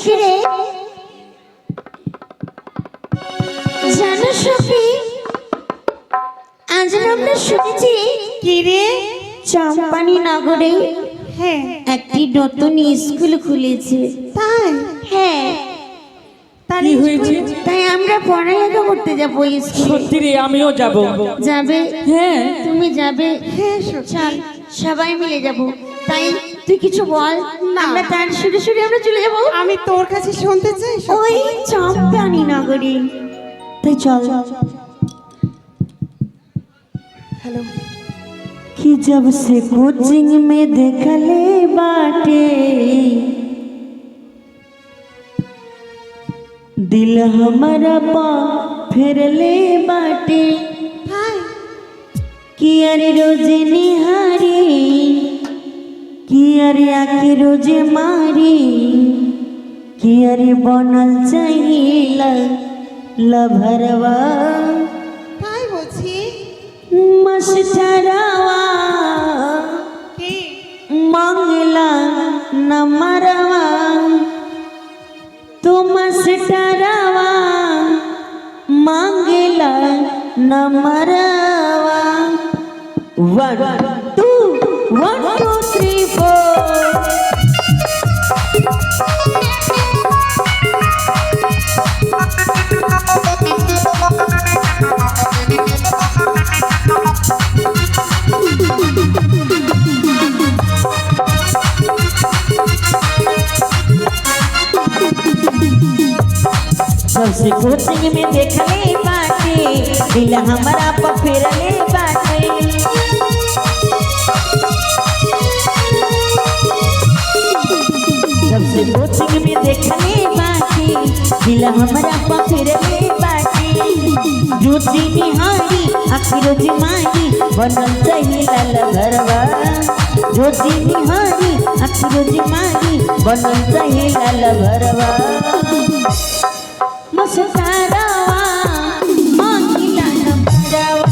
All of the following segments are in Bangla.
সখী রে, জানো সখী, আজ আমরা শুনেছি কি রে? চম্পানি নগরে হ্যাঁ, একটি নতুন স্কুল খুলেছে। তাই? হ্যাঁ, কি হয়েছে? তাই আমরা পড়ালেখা করতে যাবো স্কুলে। সত্যি রে, আমিও যাব। যাবে? হ্যাঁ। তুমি যাবে? হ্যাঁ সখী। চল সবাই মিলে যাব। তাই তুই কিছু বল, না। আমরা তার সুরে সুরে আমরা চলে যাব আমি তোর কাছে শুনতে চাই সখী। ওই চম্পানি নগরে। তাই চল। হ্যালো। कि जब से कोचिंग में देखले बाटे दिल हमारा पा फिरले बाटे তাই? कि अरे रोज निहारी कि अरे आके रोज मारी कि अरे बनल चाहिए लभरवा তাই বলছি। मस्टरवा কি? मंगला नमरवा तो मस्टरवा मंगला नमरवा 1 2 1 2 3 4 सबसे कोचिंग में देखले बाटे दिल हमारा पफिरले बाटे सबसे कोचिंग में देखले बाटे दिल हमारा पफिरले बाटे रोजी निहारी रोजी मारी बनल चाहिए लाल घरवा रोजी निहारी रोजी मारी बनल चाहिए लाल घरवा मस्टरवा मंगला नंबरवा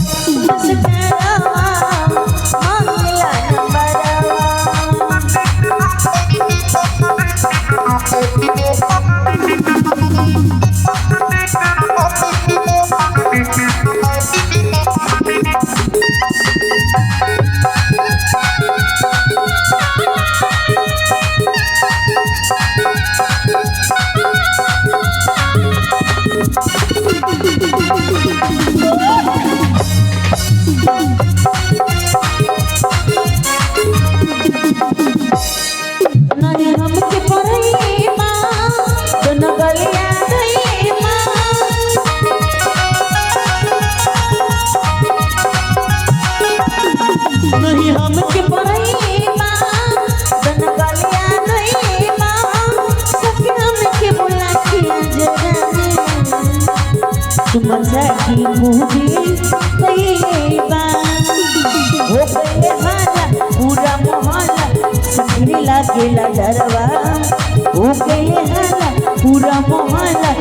मस्टरवा मंगला नंबरवा नहीं हमके पढ़ाइए माँ दोनों गलिया गई माँ नहीं हमके पढ़ाइए माँ दोनों गलिया गई माँ सखी हमके बुला के जगाने तुम सखी मुझे कही बात हो गए हारा पूरा मोहल्ला सखी लागेला डरवा हो गए हाला पूरा मोहल्ला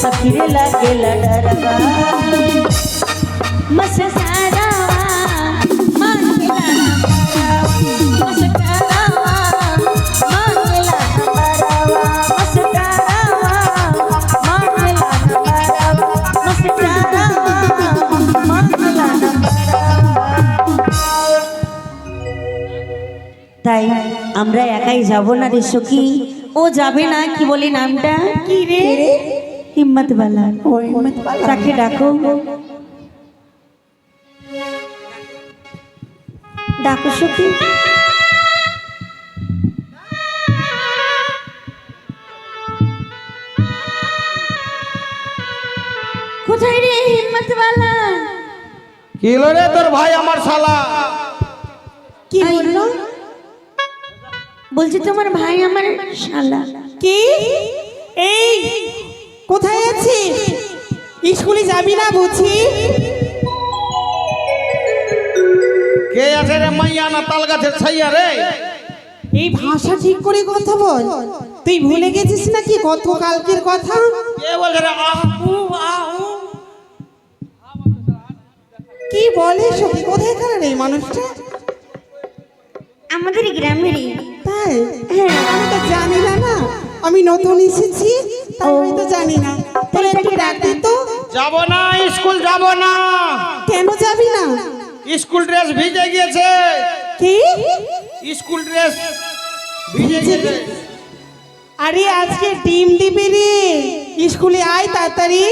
सखी लागेला डरवा मस्टरवा मंगला नंबरवा मस्टरवा मंगला नंबरवा मस्टरवा मंगला नंबरवा मस्टरवा मंगला नंबरवा তাই আমরা একাই যাব না রে সখী, ও যাবে না। কি বলি নামটা? কি রে? হিম্মতওয়ালা। ও হিম্মতওয়ালা। তাকে ডাকো, ডাকো সখী। কোথায় রে হিম্মতওয়ালা? কি হলো রে তোর ভাই আমার শালা? কি বললো? বলছি তোমার ভাই আমার শালা। কি? এই কোথায় আছিস? স্কুলে যাবি না বুঝি? কে আছে রে মাইয়া না তাল গাছের ছাইয়া রে? এই ভাষা ঠিক করে কথা বল। তুই ভুলে গেছিস নাকি কত কালকের কথা? কে বলছে রে? আহু আহু। কি বলে সখী? কোথায় কার এই মানুষটা? আমাদের গ্রামেরই। তাই? হ্যাঁ। আমি তো জানি না। আমি নতুন এসেছি তাই হয়তো জানি না, তাহলে একটু ডাক দে তো। যাব না, স্কুল যাব না। কেন যাবি না? স্কুল ড্রেস ভিজে গিয়েছে। কি? স্কুল ড্রেস ভিজে গিয়েছে। আরে আজকে ডিম দিবি রে, স্কুলে আয় তাড়াতাড়ি।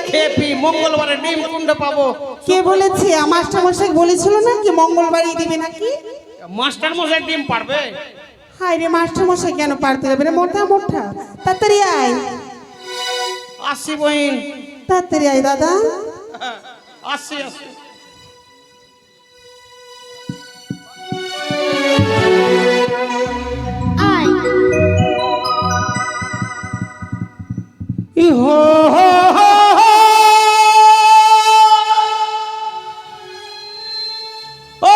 খেপি, মঙ্গলবারে ডিম কোনটা পাবো? কে বলেছে? মাস্টার মশাই বলেছিল না কি মঙ্গলবারই দিবে নাকি? মাস্টার মশাই ডিম পারবে? হায় রে, মাস্টার মশাই কেন পারতে যাবে রে? মোটা মোটা, তাড়াতাড়ি আয়, আসি বহিন, তাড়াতাড়ি আয় দাদা। আসি আসি। আয় হো হো হো হো। ও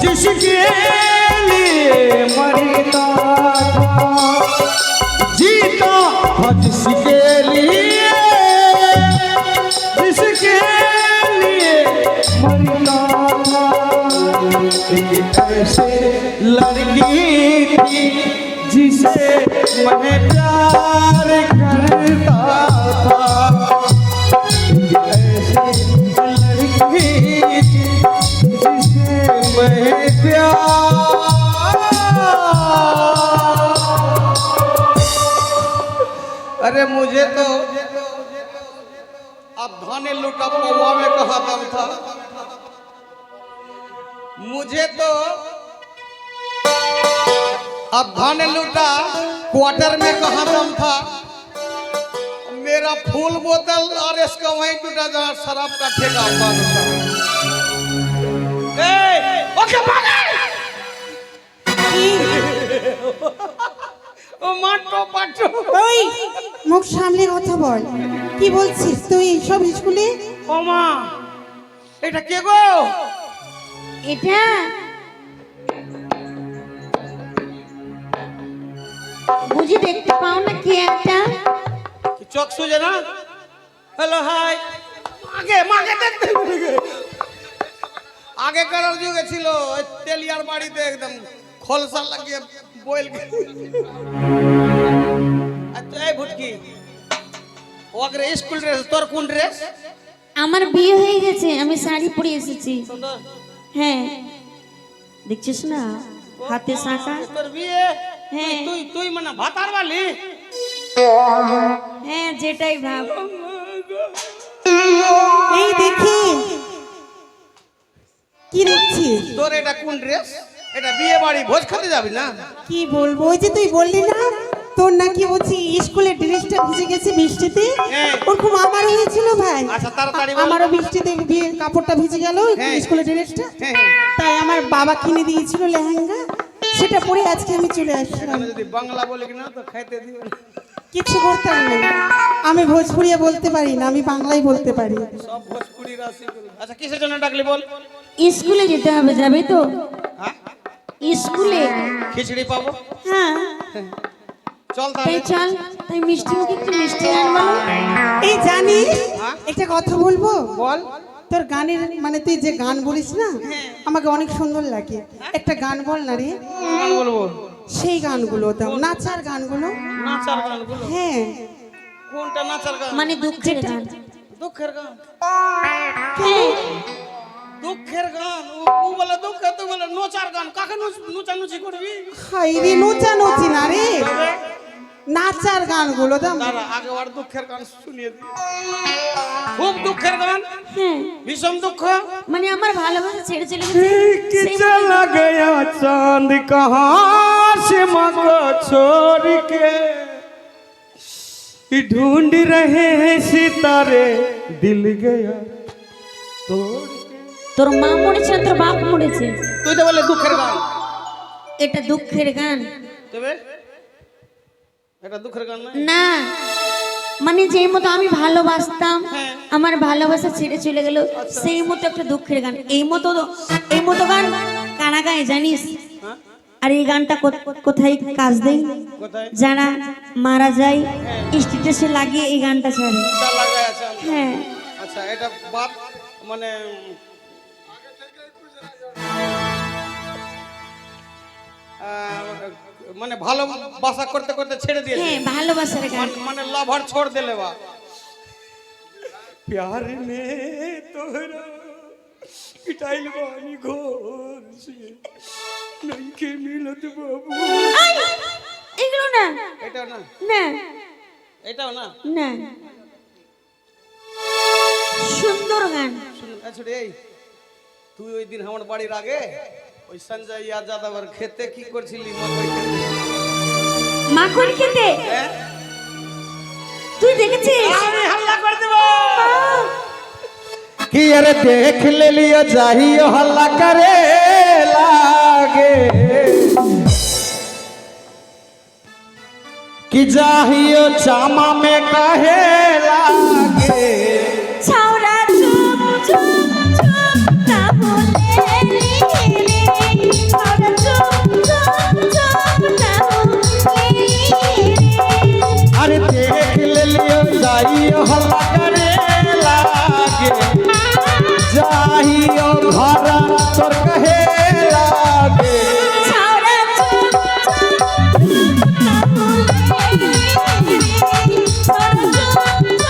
जिसके लिए मरता था, जीता था जिसके लिए मरता था। एक ऐसे लड़की थी जिसे मैं प्यार करता था। अरे मुझे तो अब धाने लूटा पौवा में कहा दम था। मुझे तो अब धाने लूटा क्वार्टर में कहा दम था। मेरा फूल बोतल और इसका वहीं टूटा जहाँ शराब का ठेका बंद था। ओके ও মাটো পাটো। ওই মুখ সামলে কথা বল, কি বলছিস তুই সব স্কুলে? ও মা, এটা কে গো? এটা বুঝি দেখতে পাও না কি একটা? কি চোখ সুজে না? Hello hi. আগে মাকে দেখতে আগে কারোর যুগে ছিল ওই তেলিয়ার বাড়িতে একদম খলসা লাগিয়ে বয়েল। আচ্ছা এই ভুটকি, ওগরে স্কুল ড্রেস, তোর কোন ড্রেস? আমার বিয়ে হয়ে গেছে, আমি শাড়ি পরে এসেছি। সুন্দর। হ্যাঁ দেখছিস না হাতে শাঁখা? তোর বিয়ে? হ্যাঁ। তুই তুই মানে ভাতার বালি? হ্যাঁ যেটাই ভাব। এই দেখি কি দেখছিস? তোর এটা কোন ড্রেস? এটা বিয়ে বাড়ি ভোজ খেতে যাবি না? কি বলবো, ওই যে তুই বললি না তোর নাকি বলছি স্কুলের ড্রেসটা ভিজে গেছে বৃষ্টিতে, হ্যাঁ। ওরকম আমারও হয়েছিল ভাই। আচ্ছা তাড়াতাড়ি বল। আমারও বৃষ্টিতে বিয়ের কাপড়টা ভিজে গেল হ্যাঁ। স্কুলের ড্রেসটা, হ্যাঁ, হ্যাঁ। তাই আমার বাবা কিনে দিয়েছিল লেহেঙ্গা, সেটা পরে আজকে আমি চলে আসলাম। এখানে যদি বাংলা বলি না তো খাইতে দিবে না। কিছু করতাম না, আমি ভোজপুরিয়া বলতে পারি না, আমি বাংলাই বলতে পারি। সব ভোজপুরি রাশি করি। আচ্ছা কিসের জন্য ডাকলি বল? স্কুলে যেতে হবে, যাবে তো? হ্যাঁ, স্কুলে? খিচড়ি পাবো। হ্যাঁ চল তাই তাহলে। চল, তাই মিষ্টি মুখে একটু মিষ্টি আনবো। এই জানিস হ্যাঁ? একটা কথা বলবো? বল। তোর গানের মানে তুই যে গান বলিস না আমাকে অনেক সুন্দর লাগে, একটা গান বল না রে। গান বলবো? সেই গানগুলো দাও, নাচার গানগুলো। নাচার গানগুলো? হ্যাঁ। কোনটা নাচার গান? মানে দুঃখের গান। দুঃখের গান? হ্যাঁ দুঃখের গান? ও বলে দুঃখ, তুই বলে নোচার গান। কাকে নোচানুচি করবি? হাই রে, নোচা নচি না রে, নাচার গানগুলো তো দাঁড়া আগে ওর দুঃখের গান শুনিয়ে দিই। খুব দুঃখের গান, হ্যাঁ ভীষণ দুঃখ। মানে আমার ভালোবাসা ছেড়ে চলে গেছে कि সেই चला गया चांद कहाँ से मको छोड़ के ढूंढ रहे हैं सितारे दिल गया तोड़ के। তোর মা মরেছে না তোর বাপ মরেছে? তুই তো বলে দুঃখের গান, এটা দুঃখের গান তবে এটা দুঃখের গান না। না, মানে যেই মতো আমি ভালোবাসতাম হ্যাঁ। আমার ভালোবাসা ছেড়ে চলে গেল সেই মতো একটা দুঃখের গান। এই মতো গান কারা গায় জানিস? হ্যাঁ? আর এই গানটা কোথায় কাজ দেয়? কোথায় যারা মারা যায় স্টেটাসে লাগিয়ে এই গানটা ছাড়ে। তা লাগাই আছে আমি। হ্যাঁ আচ্ছা এটা বাদ মানে মানে ভালোবাসা করতে করতে ছেড়ে দিয়েছে, হ্যাঁ ভালোবাসার গান। মানে लवर छोड़ देले बा। प्यार में तोहरा पिटाइल बानी घोर से नहीं के मिलत बाबू। আই, এগুলো না এটাও না, না এটাও না। না, সুন্দর গান। শুন আচ্ছা এই তুই ওই দিন আমার বাড়ির আগে ওই সঞ্জয় যাদবের খেতে কি করছিলি? মকই খেতে। মাখন খেতে হ্যাঁ? তুই দেখেছিস? আমি हल्ला कर देबो कि अरे देख ले लियो चाहिए हल्ला करे लागे कि चाहिए चामा में कहे लागे। ছাওরা চুপ চুপ চুপ না বলে রে ছাওরা চুপ চুপ চুপ না বলে अरे देख ले लियो चाहिए हल्ला करे लागे चाहिए घर तोर कहे लागे। ছাওরা চুপ চুপ চুপ না বলে ছাওরা চুপ চুপ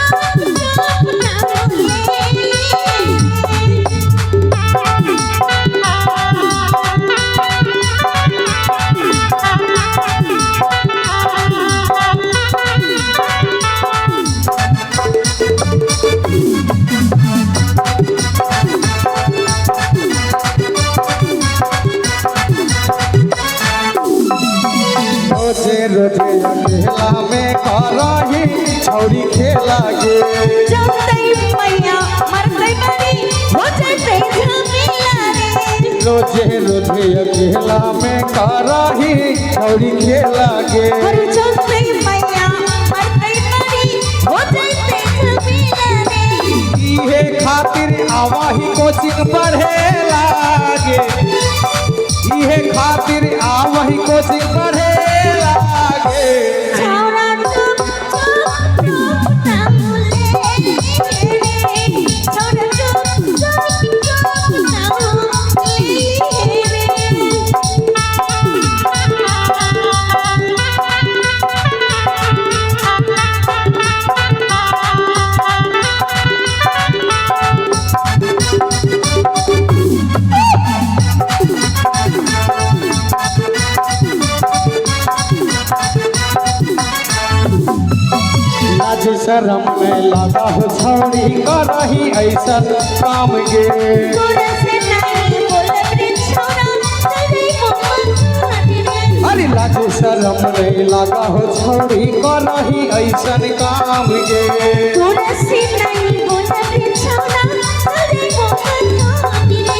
চুপ না रोजे रोजे अकेला में करही छौरी खेला गे। जमतै मैया मरतै बड़ी हो जतै झमेला रे रोजे रोजे अकेला में करही छौरी खेला गे। हर जमतै मैया मरतै बड़ी हो जतै झमेला रे इहे खातिर आवाही कोचिंग पढ़े लागे, इहे खातिर आवाही कोचिंग पढ़े लागे। छौरा चुप चुप चुप ना बोले रे छौरा चुप चुप चुप ना बोले लाज शरम में लगा हो छौरी करही ऐसा काम गे। तोरा से नहीं बोलत रे छौरा तेरे मोहन रे अरे लाज शरम में लगा हो छौरी करही ऐसा काम गे। तोरा से नहीं बोलत रे छौरा तेरे मोहन रे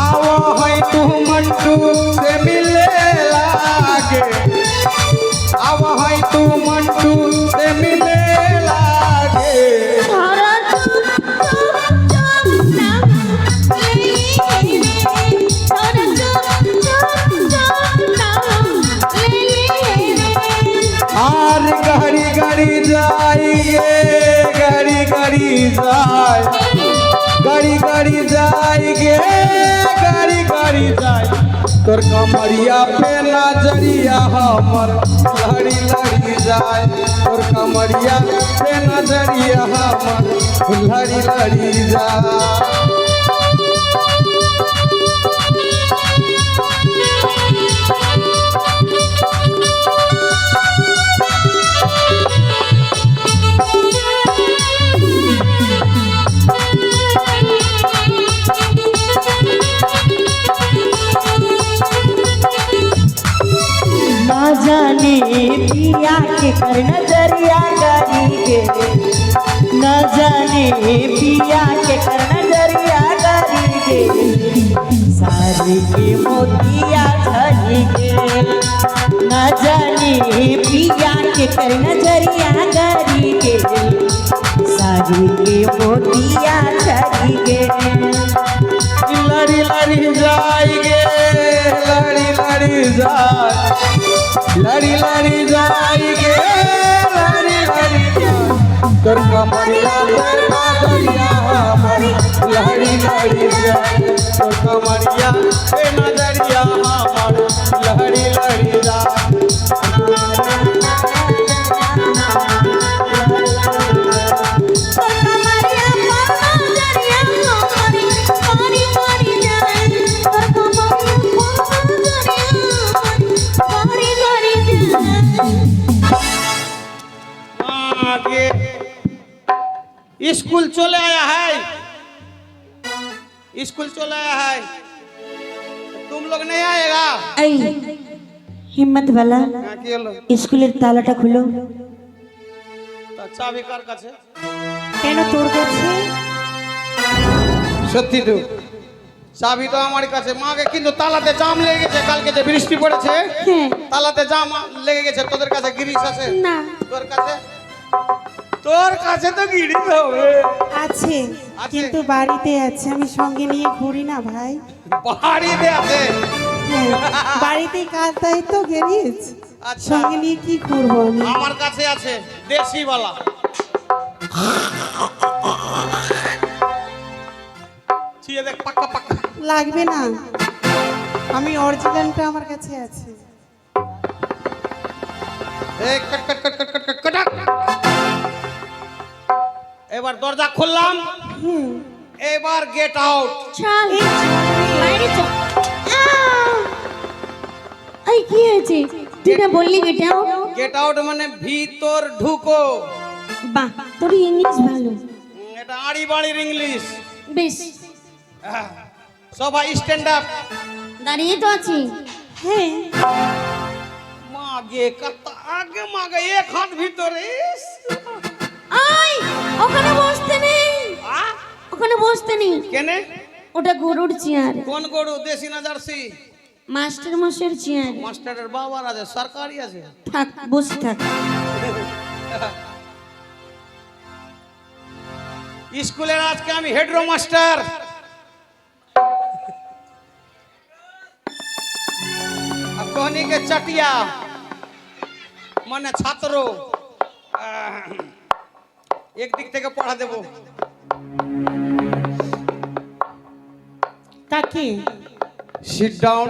आवा है तू मंटू से मिले लागे, आवा है तू मंटू से मिले लागे। छौरा चुप चुप चुप ना बोले रे छौरा चुप चुप चुप ना बोले रे आर गहरी गहरी जाइए गहरी गहरी जाए, गहरी गहरी जाएगे गहरी गहरी जाए। तोर कमरिया पे नजरिया हमर लहरी लहरी जाए, तोर कमरिया पे नजरिया हमर लहरी लहरी जाए। जाने पिया के कर नजरिया गरी गे, न जाने पिया के कर नजरिया गरी गे, सारी के मोतिया झरी गे, न जाने पिया के कर नजरिया गरी गे, सारी के मोतिया झरी गे। लड़ी लड़ी जाएंगे, लड़ी लड़ी जाए, लड़ी लड़ी जाएंगे, लड़ी लड़ी जाए, कर कमरिया तेरा दरिया हमारी, लड़ी लड़ी जाए, कर कमरिया तेरा दरिया हमारी, लड़ी लड़ी जाए। आगे स्कूल चले आया है, स्कूल चले आया है, तुम लोग नहीं आएगा? এই হিম্মত वाला হ্যাঁ, কি হলো? স্কুলের তালাটা খুলো। তা চাবি কার কাছে? কেন তোর কাছে? সত্যি তো চাবি তো আমার কাছে। মাকে কিন্তু তালাতে জাম লেগে গেছে, কালকে যে বৃষ্টি পড়েছে হ্যাঁ তালাতে জাম লেগে গেছে। তোদের কাছে গিরিশ আছে? না তোর কাছে? তোর কাছে তো গিরিশ হবে। আছে, আছে? কিন্তু বাড়িতে আছে, আমি সঙ্গে নিয়ে ঘুরি না ভাই। বাড়িতে আছে? হ্যাঁ, বাড়িতেই কাজ তাই তো গেরিস, আচ্ছা। সঙ্গে নিয়ে কি করবো আমি? আমার কাছে আছে দেশি বালা। ছিয়ে দেখ, পাক্কা পাক্কা। লাগবে না, আমি অরিজিনালটা আমার কাছে আছে। এই কট কট কট কট কট কট কটাক। এবার দরজা খুললাম, এবার গেট আউট। চল বাইরে চল। এই কি হয়েছে? তুই না বললি বেটাও? গেট আউট মানে ভিতর ঢুকো। বাহ, তোর ইংলিশ ভালো। এটা আড়ি বাড়ির ইংলিশ। বেশ, সবাই স্ট্যান্ড আপ। দাঁড়িয়ে তো আছি। হ্যাঁ, মাগে কত আগে মাগে এক হাত ভিতরে। আই, ওখানে বসতে নেই, ওখানে বসতে নেই। কেনে? ওটা গরুর চেয়ার, কোন গরু, দেশি না জার্সি? মাস্টার মশাইয়ের চেয়ার। মাস্টারের বাবার আছে, সরকারি আছে। থাক, বসে থাক। স্কুলের আজকে আমি হেডরো মাস্টার। कहनी के चटिया মানে ছাত্র। এক দিক থেকে পড়া দেব। কাকে? Sit down.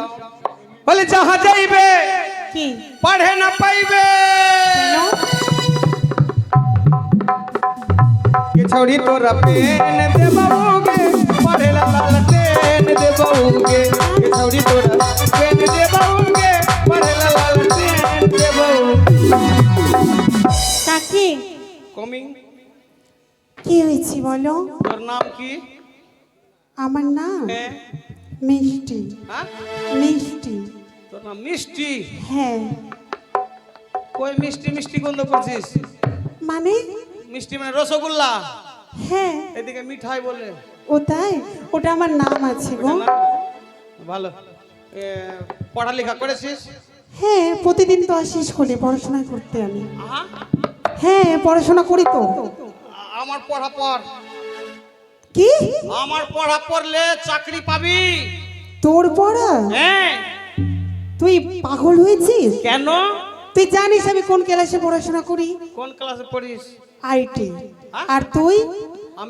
বলে যাহা যাইবে কি পড়ে না পাইবে। কেন? के छोड़ी तोरा पेन दे बाबूगे, पढ़े ला लाल टेन दे बाबूगे। के छोड़ी तोरा पेन दे बाबूगे, पढ़े ला लाल टेन दे बाबूगे। কাকে? कमिंग। কি হয়েছে বলো? তোর নাম কি? আমার নাম হ্যাঁ মিষ্টি। হ্যাঁ, মিষ্টি। তোর নাম মিষ্টি? হ্যাঁ, কই মিষ্টি মিষ্টি গন্ধ করছিস? মানে? মিষ্টি মানে রসগোল্লা। হ্যাঁ, এদিকে মিঠাই বলে। ও তাই? ওটা আমার নাম আছে গো। না? ভালো। পড়ালেখা করেছিস? হ্যাঁ, প্রতিদিন তো আসি স্কুলে পড়াশোনা করতে আমি। আহা, হ্যাঁ, পড়াশোনা করি তো। আমার পড়া পড়। কি? আমার পড়া পড়লে চাকরি পাবি। তোর পড়া? হ্যাঁ। তুই পাগল হয়েছিস? কেন? তুই জানিস আমি কোন ক্লাসে পড়াশোনা করি? কোন ক্লাসে পড়িস? আইটি। আর তুই?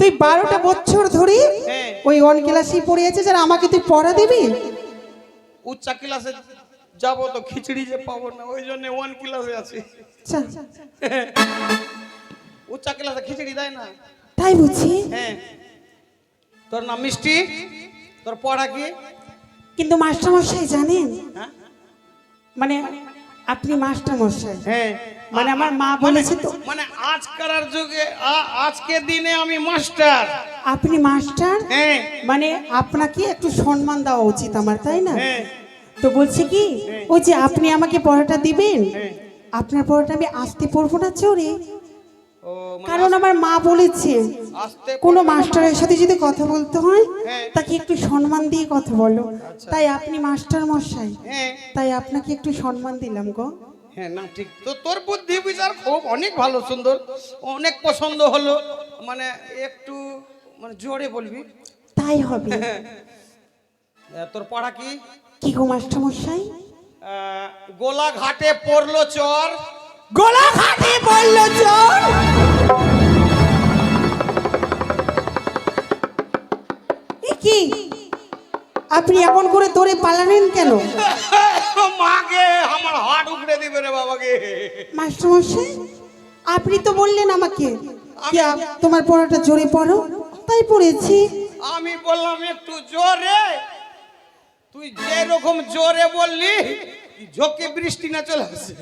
তুই 12টা বছর ধরে হ্যাঁ। ওই অন ক্লাসেই পড়ে আছিস, আর আমাকে তুই পড়া দিবি? উচ্চ ক্লাসে যাব তো খিচড়ি যে পাবো না, ওই জন্য ওয়ান ক্লাসে আছি। আচ্ছা, উচ্চ ক্লাসে খিচড়ি দেয় না। তাই বুঝি? হ্যাঁ। তোর নাম মিষ্টি, তোর পড়া কি? কিন্তু মাস্টার মশাই জানেন, হ্যাঁ মানে আপনি মাস্টার মশাই, হ্যাঁ, মানে আমার মা বলেছে তো। মানে আজকার যুগে আজকে দিনে আমি মাস্টার। আপনি মাস্টার, হ্যাঁ মানে আপনাকে একটু সম্মান দেওয়া উচিত আমার, তাই না? হ্যাঁ। তো বলছি কি ওই যে আপনি আমাকে পড়াটা দিবেন, আপনার পড়াটা আমি আসতে পড়বো না চোরে, ও মানে কারণ আমার মা বলেছে আসতে কোনো মাস্টারের সাথে যদি কথা বলতে হয় হ্যাঁ। তাকে একটু সম্মান দিয়ে কথা বলো। তাই আপনি মাস্টার মশাই, হ্যাঁ তাই আপনাকে একটু সম্মান দিলাম গো। হ্যাঁ না ঠিক তো, তোর বুদ্ধি বিচার খুব অনেক ভালো, সুন্দর, অনেক পছন্দ হলো। মানে একটু মানে জোরে বলবি। তাই হবে। তোর পড়া কি? কি গো মাস্টার মশাই? গোলা ঘাটে পড়লো চর। গোলা ঘাটে পড়লো চোর। এ কি আপনি এমন করে দৌড়ে পালালেন কেন? মাকে আমার হাট উগড়ে দিবে রে বাবাকে। মাস্টার মশাই আপনি তো বললেন আমাকে কি তোমার পড়াটা জোরে পড়ো, তাই পড়েছি। আমি বললাম একটু জোরে, তুই যেরকম জোরে বললি ঝোঁকে বৃষ্টি না চলে আসে।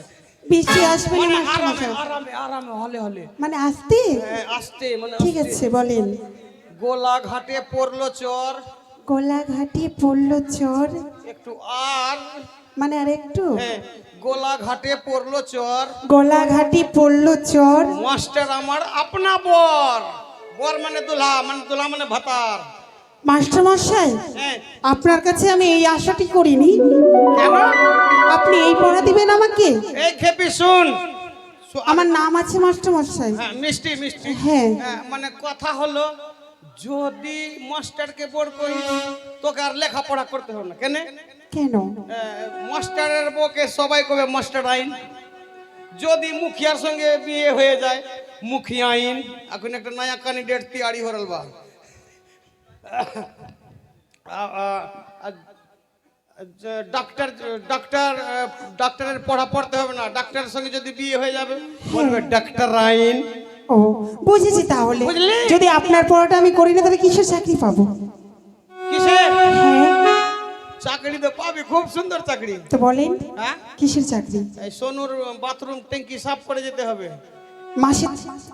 বৃষ্টি আসবে না মানে মাস্টার আরামে মশাই? আরামে আরামে হলে হলে মানে আসতে? হ্যাঁ, আসতে মানে ঠিক আসতে। আছে বলেন। গোলা ঘাটে পড়লো চর। গোলা ঘাটে পড়লো চর, একটু আর মানে আর একটু। হ্যাঁ, গোলা ঘাটে পড়লো চর। গোলা ঘাটে পড়লো চর। মাস্টার আমার আপনা বর, বর মানে দুলহা, মানে দুলহা মানে ভাতার। মাস্টার মশাই হ্যাঁ আপনার কাছে আমি এই আশাটি করিনি। কেন? আপনি এই পড়া দিবেন আমাকে? এই খেপি শুন। আমার নাম আছে মাস্টার মশাই। হ্যাঁ মিষ্টি মিষ্টি। হ্যাঁ। হ্যাঁ, মানে কথা হলো যদি মাস্টারকে বড় করি তোকে আর লেখাপড়া করতে হবে না। কেন? কেন? মাস্টারের বউকে সবাই কবে মাস্টার আইন। যদি মুখিয়ার সঙ্গে বিয়ে হয়ে যায় মুখিয়া আইন। এখন একটা নয়া ক্যান্ডিডেট তৈরি হরল বা ডাক্তার ডাক্তার ডাক্তারের পড়া পড়তে হবে না, ডাক্তারের সঙ্গে যদি বিয়ে হয়ে যাবে বলবে ডাক্তার আইন। ও বুঝেছি। তাহলে বুঝলি? যদি আপনার পড়াটা আমি করি না তাহলে কিসের চাকরি পাবো? কিসে? হ্যাঁ চাকরি তো পাবি, খুব সুন্দর চাকরি। তো বলেন হ্যাঁ, কিসের চাকরি? এই সোনুর বাথরুম ট্যাঙ্কি সাফ করে যেতে হবে। মাসে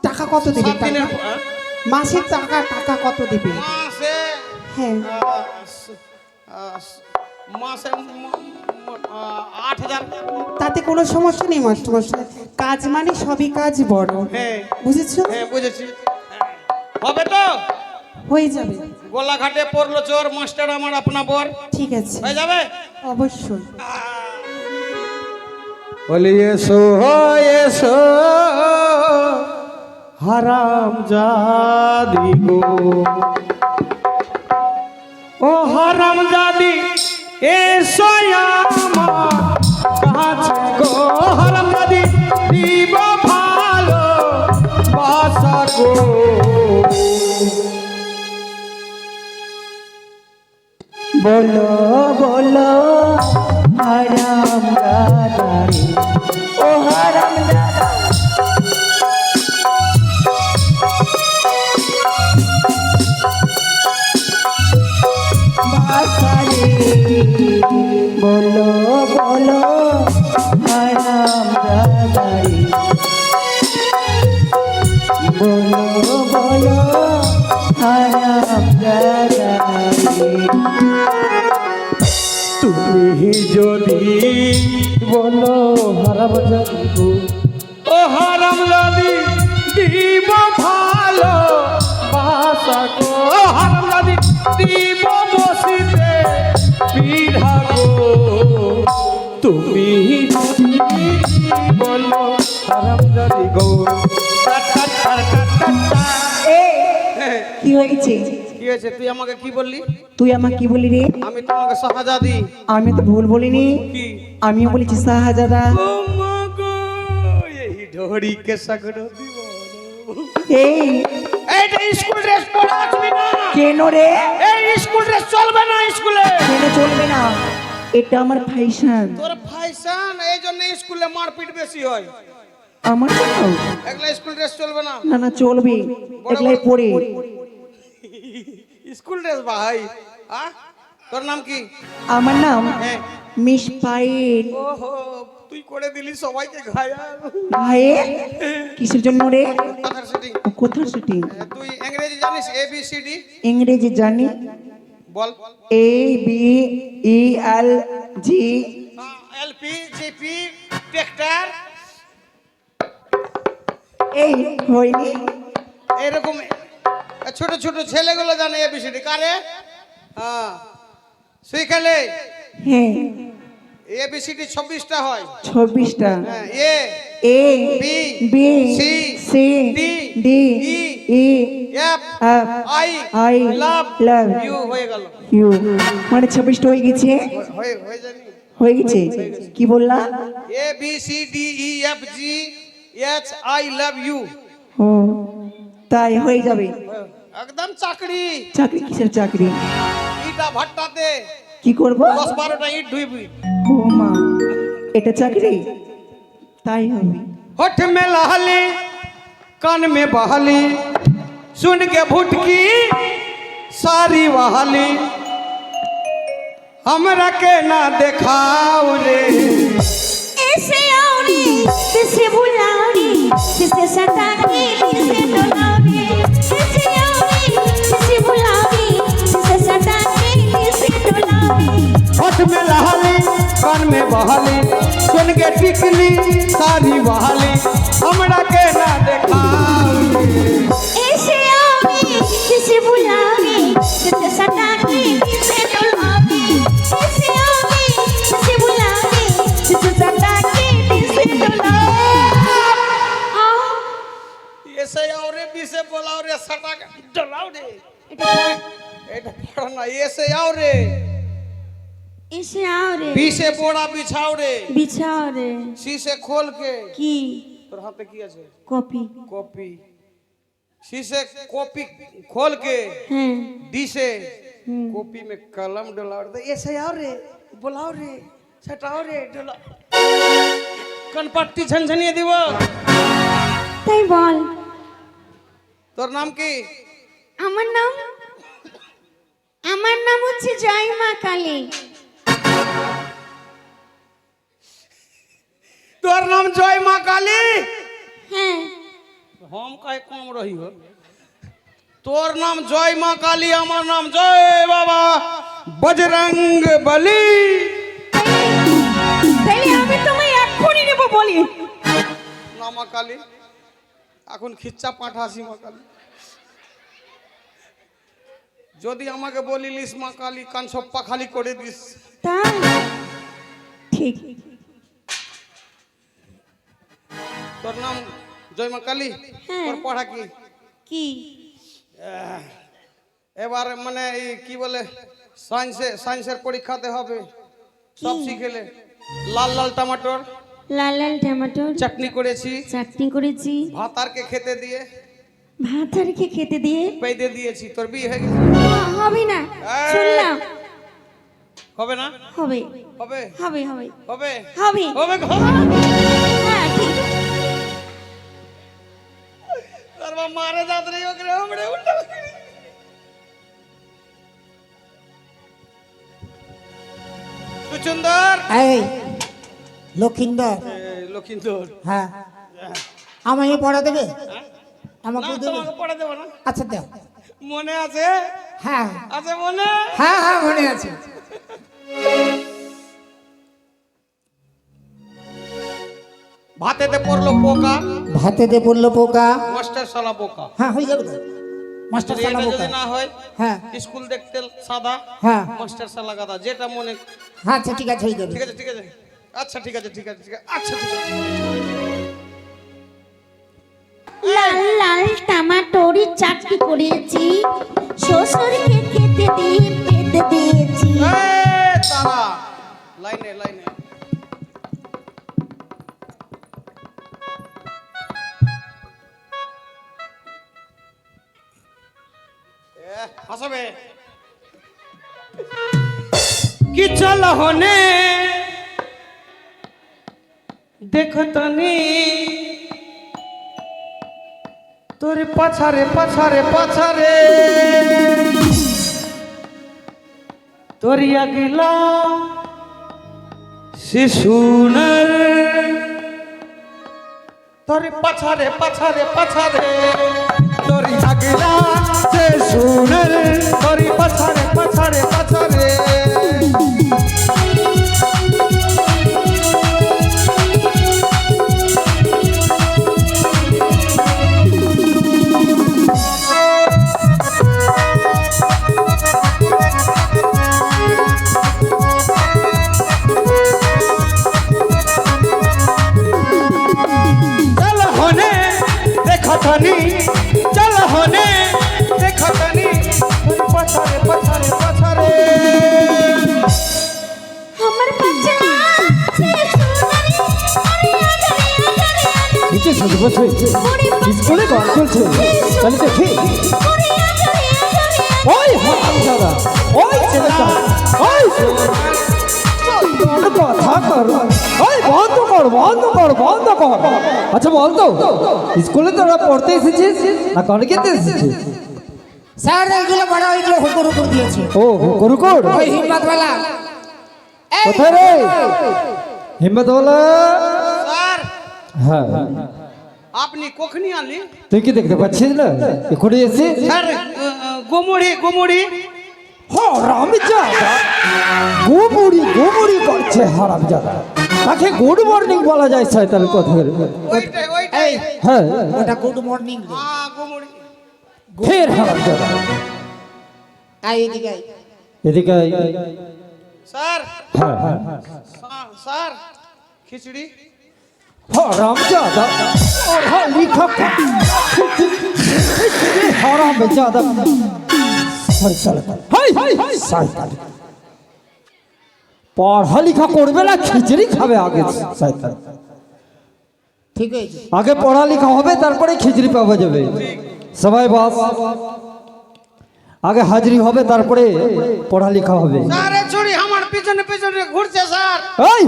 টাকা কত দিবে? 7 দিনের টাকা মাসের টাকা টাকা কত দিবে? মাসে হ্যাঁ মাসে 8,000। তাতে কোনো সমস্যা নেই মাস্টার মশাই, কাজ মানে সবই কাজ বড়। হ্যাঁ বুঝেছো? হ্যাঁ বুঝেছি। হবে তো? হয়ে যাবে। গোলাঘাটে পড়লো চোর, মাস্টার আমার আপনা বর। ঠিক আছে হয়ে যাবে অবশ্যই। বলি এসো এসো হারাম জাদি গো, ও হারাম জাদি এসো আমার কাছে গো, হারাম জাদি দিব ভালো বাসা গো। বলো বলো হারাম দাদা রে, ও হারাম দাদা। বাসারে বলো বলো হারাম দাদা রে, বলো বলো হারাম দাদা রে। তুমি যদি বলো হারাম জাদি গো, ও হারাম জাদি দিব ভালো বাসা গো, হারাম জাদি দিব বসিতে পিঠা গো। তুমি যদি বলো হারাম জাদি গো। কি হয়েছে? কি হয়েছে? তুই আমাকে কি বললি? তুই আমাকে কি বলি রে? আমি তোমাকে শাহজাদি। আমি তো ভুল বলিনি, কি? আমিও বলেছি শাহজাদা। ও মা গো, এই ঢোড়ি কে সাগর দিব। এই এইটা স্কুল ড্রেস পরে আসবি না। কেন রে? এই স্কুল ড্রেস চলবে না স্কুলে। কেন চলবে না? এটা আমার ফ্যাশন। তোর ফ্যাশন, এই জন্য স্কুলে মারপিট বেশি হয়। আমার চাও? একলা স্কুল ড্রেস চলবে না। না না চলবে, একলাই পরে। স্কুল ড্রেস ভাই। তোর নাম কি? আমার নাম হ্যাঁ। মিস পাইল। ওহো, তুই করে দিলি সবাইকে ঘায়াল। ভাই কিসের জন্য রে? কথার সেটিং। কোথার শুটিং? তুই ইংরেজি জানিস? ABCD ইংরেজি জানি। বল। A B E L G LP GP tractor এই হয়নি এরকম ছোট ছোট ছেলেগুলো জানে এবিসিডি কারে হ্যাঁ শিখালে হ্যাঁ এবিসিডি 26টা হয় 26টা হ্যাঁ A B B C C D D E E F F I I love love you হয়ে গেল ইউ মানে 26টা হয়ে গেছে হয়ে জানি হয়ে গেছে কি বললা A B C D E F G H I love you ও তাই হয়ে যাবে একদম চাকরি চাকরি কিসের চাকরি ইটা ভাট্টাতে কি করব 10-12টা ইট ধুইবি ও মা এটা চাকরি তাই হবে होठ में लाली कान में बहाली सुन के भुटकी सारी वहाली हमरा के ना देखाओ रे ऐसे आओ रे किसे बुलाओ रे किसे सता के किसे डुलाओ रे ऐसे आओ रे किसे बुलाओ रे किसे सता के किसे डुलाओ रे होठ में लाली कान में बहाली सुन के टिकली सारी वहाली हमरा के ना देखाओ रे ऐसे आओ रे किसे बुलाओ रे किसे सता के किसे डुलाओ रे ऐसे आओ रे किसे बुलाओ रे किसे सता के किसे डुलाओ ऐसे आओ रे बीसे बोलाओ रे सटा के डलाओ रे এটা এটা পড়া না ऐसे आओ रे এসে आओ রে बीसे बोड़ा बिछाओ रे বিছাও রে शीशे खोल के কি তোর হাতে কি আছে কপি कॉपी शीशे कॉपी खोल के হ্যাঁ डिसे कॉपी में कलम डलाओ रे ऐसे आओ रे बुलाओ रे सटाओ रे डला कनपट्टी झनझनिए দিব তাই বল তোর নাম কি আমার নাম হচ্ছে জয় মা কালী তোর নাম জয় মা কালী হ্যাঁ हम काहे कम रही हो तोर नाम जय माँ काली हमार नाम जय बाबा बजरंग बली তাইলে আমি তোমায় এক্ষুনি নেব বলি না মা কালী এখন খিচ্চা পাঠাসি মা কালী যদি আমাকে বলিলিস মা কালী কান সপ্পা খালি করে দিস তাই ঠিক তোর নাম জয় মা কালী হ্যাঁ। তোর পড়া কি কি এবার মানে এই কি বলে সায়েন্সের পরীক্ষাতে হবে সব শিখেলে লাল লাল টমাটোর লাল লাল টমেটোর চাটনি করেছি চাটনি করেছি ভাতারকে খেতে দিয়ে ভাত আর কি খেতে দিয়ে পেদে দিয়েছি তোর বিয়ে হয়ে গেছে হবে না এই। শুনলাম হবে না হবে হবে হবে হবে হবে হবে হবে হ্যাঁ ঠিক তার মা মারে যাত রে ওকে हमरे উল্টা সুন্দর এই লক্ষিন্দর লক্ষিন্দর হ্যাঁ আমায় পড়া দেবে আমাকে না দেবে তোমাকে পড়া দেব না আচ্ছা দাও মনে আছে হ্যাঁ আছে মনে হ্যাঁ হ্যাঁ মনে আছে ভাতেতে পড়লো পোকা ভাতেতে পড়লো পোকা মাস্টার শালা পোকা হ্যাঁ হয়ে যাবে তো মাস্টার যদি শালা এটা পোকা যদি না হয় হ্যাঁ স্কুল দেখতে সাদা হ্যাঁ মাস্টার শালা গাদা যেটা মনে আচ্ছা ঠিক আছে হয়ে যাবে ঠিক আছে ঠিক আছে আচ্ছা ঠিক আছে ঠিক আছে ঠিক আছে আচ্ছা ঠিক আছে লাল লাল টমেটোর চাটনি করেছি শ্বশুরকে খেতে দিয়েছি তারা লাইনে লাইনে হাসবে কি চল হনে দেখো তনি তোর পাছারে পাছারে পাছারে তোর আগলা শিশুনার তোর পাছারে পাছারে পাছারে তোর আগলা শিশুনার তোর পাছারে পাছারে পাছারে তানি চল হনে দেখো তানি পছরে পছরে পছরে আমার বাচ্চা সে সোনারি আরে আরে নিচে সাজু বসে স্কুলে গান চলছে তাহলে তো ঠিক ওই হারামজাদা ওই ছেলেটা ওই কথা কর ওই বন্ধ কর বন্ধ কর বন্ধ কর আচ্ছা বল তো স্কুলে তোরা পড়তে এসেছিস না গান গেতে এসেছিস স্যার এইগুলো বড় ওইগুলো হুকুর হুকুর দিয়েছে ও করুকর ওই হিম্মতওয়ালা কোথায় রে হিম্মতওয়ালা স্যার হ্যাঁ আপনি কখনই আনলি তুই কি দেখতে পাচ্ছিস না এখনই এসে স্যার গোমড়ি গোমড়ি হারামজাদা গোমুড়ি করছে হারামজাদা তাকে গুড মর্নিং বলা যায় শয়তানের কথা ওইটাই ওইটাই হ্যাঁ ওটা গুড মর্নিং গোমড়ি ফের হারামজাদা আই এদিকে আই। এদিকে আয়। স্যার হ্যাঁ হ্যাঁ স্যার খিচুড়ি হারামজাদা পড়া লিখা হারামজাদা শয়তান পড়া লিখা করবে না খিচুড়ি খাবে আগে শয়তান ঠিক হয়েছে আগে পড়ালেখা হবে তারপরে খিচড়ি পাওয়া যাবে সবাই বাস আগে হাজিরি হবে তারপরে পড়ালেখা হবে স্যার এই ছুরি আমার পিছনে পিছনে ঘুরছে স্যার এই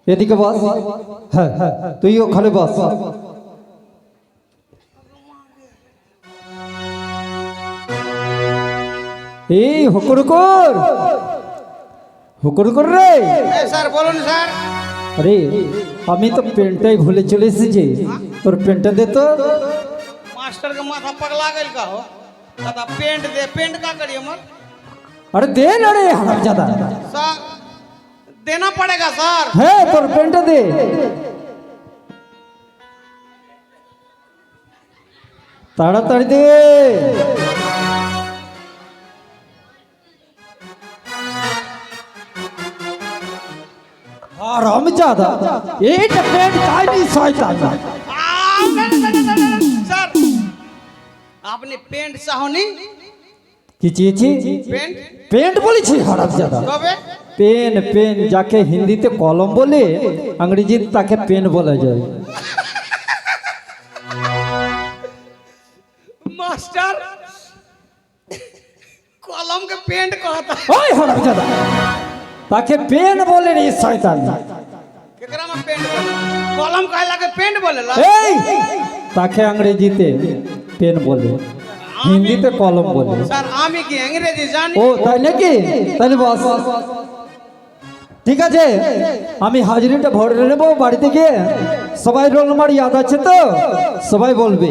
এদিকে বাস হ্যাঁ হ্যাঁ তুই ওখানে বাস এই হুকুর রে স্যার বলুন স্যার আরে আমি তো পেনটাই ভুলে চলে এসেছি তোর পেনটা দে তো मास्टर का माथा पगला गइल का हो दादा पेंट दे पेंट का करी हमर अरे दे ना रे हरामजादा सर देना पड़ेगा सर হ্যাঁ তোর পেনটা দে তাড়াতাড়ি দে হারামজাদা এইটা পেন চাইনি শয়তান सर आपने पेंट चाहोनी কি চেয়েছি पेंट পেন্ট বলেছি হারামজাদা कबे পেন পেন যাকে হিন্দিতে কলম বলে ইংরেজিতে তাকে পেন বলা যায় मास्टर कलम के पेंट कहता ওই হারামজাদা তাকে পেন বলে রে শয়তান केकरा में पेंट बोले कलम कहला के पेंट बोलेला এই তাকে ইংরেজিতে পেন বলে হিন্দিতে কলম বলে सर आमी की अंग्रेजी जानी ও তাই নাকি তাহলে বস ঠিক আছে আমি হাজিরিটা ভরে নেব বাড়িতে গিয়ে সবাই রোল নাম্বার ইয়াদ আছে তো সবাই বলবে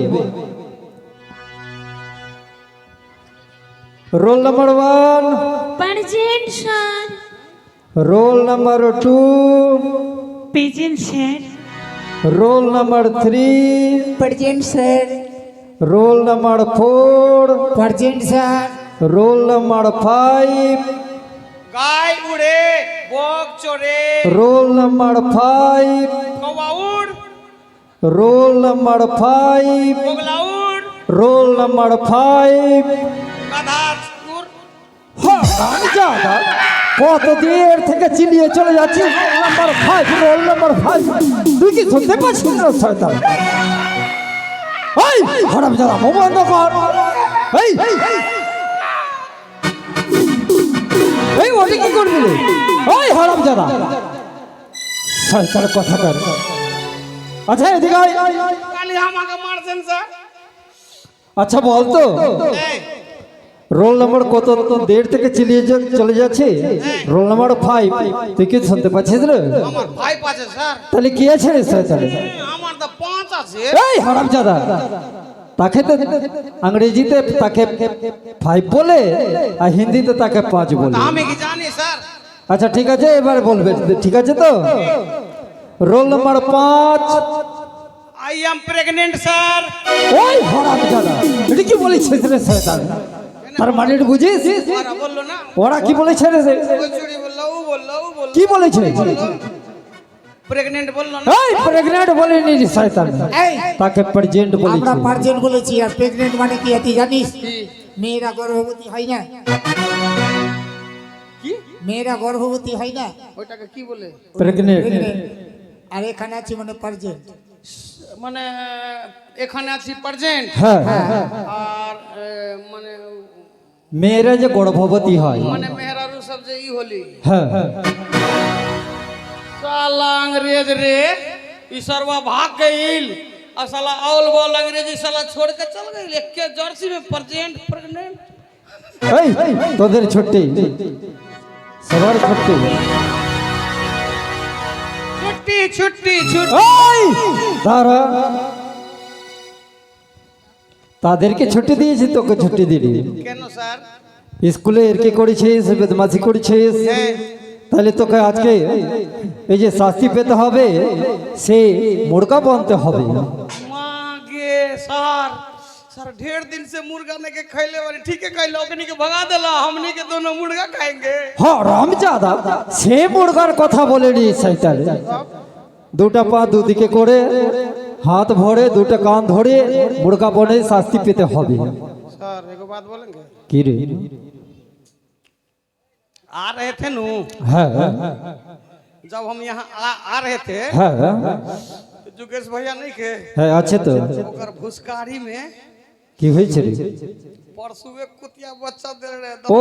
roll number 1 present sir roll number 2 present sir roll number 3 present sir roll number 4 present sir roll number 5 गाय उड़े बोक चोरे রোল नाम्बर 5 कौवा उड़ रोल नंबर 5 बोगला उड़ रोल नंबर 5 गधा उड़ হারামজাদা কত দের থেকে চিলিয়ে চলে যাচ্ছি রোল নাম্বার 5 তুই কি শুনতে পাচ্ছিস না শয়তান এই হারামজাদা মুখ বন্ধ কর এই এই ওটা কি করবি রে ওই হারামজাদা শয়তানের কথা কর আচ্ছা এদিকে আয়। काली আমাকে মারছেন স্যার আচ্ছা বল তো এই রোল নাম্বার কত দেড় থেকে চলে যাচ্ছে রোল নাম্বার 5 তুই কি শুনতে পাচ্ছিস রে আমার ভাই পাছে স্যার তাহলে কি আছে রে শয়তানে আমার তো 5 আছে এই হারামজাদা তাকে তো ইংরেজিতে তাকে 5 বলে আর হিন্দিতে তাকে 5 বলে আমি কি জানি স্যার আচ্ছা ঠিক আছে এবার বলবে ঠিক আছে তো roll number 5 I am pregnant sir ওই হারামজাদা এটা কি বলেছিস রে শয়তান তার মানে এটা বুঝিস और बोलो ना ওরা কি বলেছে রে कोई चूड़ी बोल लो वो बोल लो वो बोल কি বলেছে প্রেগনেন্ট বললো না এই প্রেগনেন্ট বলিনি রে শয়তান, এই তাকে প্রেজেন্ট বলেছি। আমরা পার্জেন্ট বলেছি, আর প্রেগনেন্ট মানে কি তুই জানিস? কি মেয়েরা গর্ভবতী হয় না, কি মেয়েরা গর্ভবতী হয় না, ওইটাকে কি বলে? প্রেগনেন্ট। প্রেগনেন্ট। আর এখানে আছি মানে পার্জেন্ট। মানে এখানে আছি প্রেজেন্ট, হ্যাঁ আর মানে মেয়েরা যে গর্ভবতী হয়। মানে মেহরারু सब जे ई होली হ্যাঁ साला अंग्रेज रे ई सरवा भाग गईल और साला औल बॉल अंग्रेजी साला छोड़ के चल गईल एक के जर्सी में प्रेजेंट प्रेग्नेंट এই তোদের ছুটি, সবার ছুটি। छुट्टी छुट्टी छुट्टी এই তারা তাদেরকে ছুটি দিয়েছি, তোকে ছুটি দিলি। কেন স্যার? স্কুলে এর কি করেছিস, বদমাশি করেছিস, হ্যাঁ। তাহলে তোকে আজকে এই যে শাস্তি পেতে হবে, সে মুরগা বানতে হবে। मां गे सर सर ढेर दिन से मुर्गा ने के खैले वाली ठीक है कहलो ओकनी के भगा देला हमनी के दोनों मुर्गा खाएंगे হ্যাঁ রামজাদা, সে মুরগার কথা বলেনি শয়তান। দুটা পা দুদিকে করে হাত ভরে দুটো কান ধরে মুরগা বনে শাস্তি পেতে হবে। सर एगो बात बोलेंगे কি রে? आ रहे थे नु হ্যাঁ जब हम यहाँ आ रहे थे হ্যাঁ जुगेश भैया नहीं के হ্যাঁ আছে তো। ओकर भुसकारी में কি হয়েছে রে? परसों एक कुतिया बच्चा दे रहे ও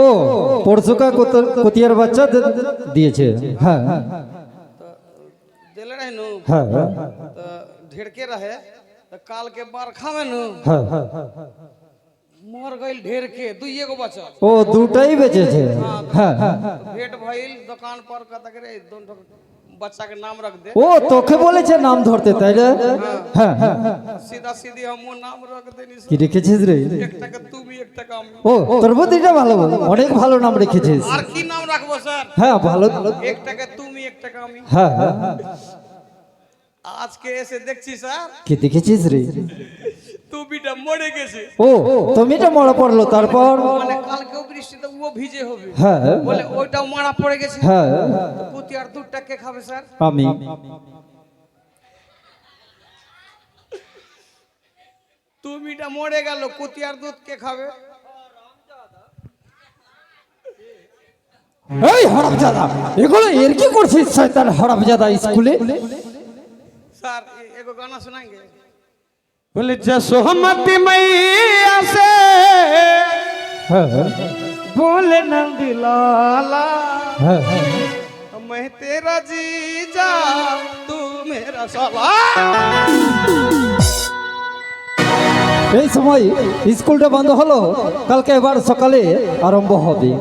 পরশুকা কুতিয়ার বাচ্চা দিয়েছে। হ্যাঁ दिल रहे नु হ্যাঁ तो ढेरके रहे तो काल के बरखा में नु হ্যাঁ मर गईल ढेर के दुइये गो बचल ও দুটাই বেঁচেছে। হ্যাঁ भेंट भइल दुकान पर कहता करे दोनों बच्चा के नाम रख दे ও তোকে বলেছে নাম ধরতে, তাই না? হ্যাঁ হ্যাঁ सीधा सीधी हम नाम रख देनी কি রেখেছিস রে? एक टका तू भी एक टका हम ও তোর বুদ্ধিটা ভালো, অনেক ভালো নাম রেখেছিস। আর কি নাম রাখবো স্যার হ্যাঁ ভালো। एक टका তুমি एक टका আমি হ্যাঁ আজকে এসে দেখছি স্যার কি দেখেছিস রে? টুপিটা মরে গেছে ও তুমিটা মরা পড়লো, তারপর? মানে কালকেও বৃষ্টিতে ও ভিজে হবে হ্যাঁ বলে ওইটাও মারা পড়ে গেছে হ্যাঁ তো কুতিয়ার দুধটা কে খাবে স্যার আমি। তুমিটা মরে গেল কুতিয়ার দুধ কে খাবে এই হারামজাদা, এগুলো এর কি করছিস শয়তান হারামজাদা স্কুলে? স্যার एगो गाना सुनाएंगे बोले जसोमती मैया से হ্যাঁ बोले नंदलाला হ্যাঁ मैं तेरा जीजा तू मेरा साला এই সময় স্কুলটা বন্ধ হলো, কালকে এবার সকালে আরম্ভ হবে।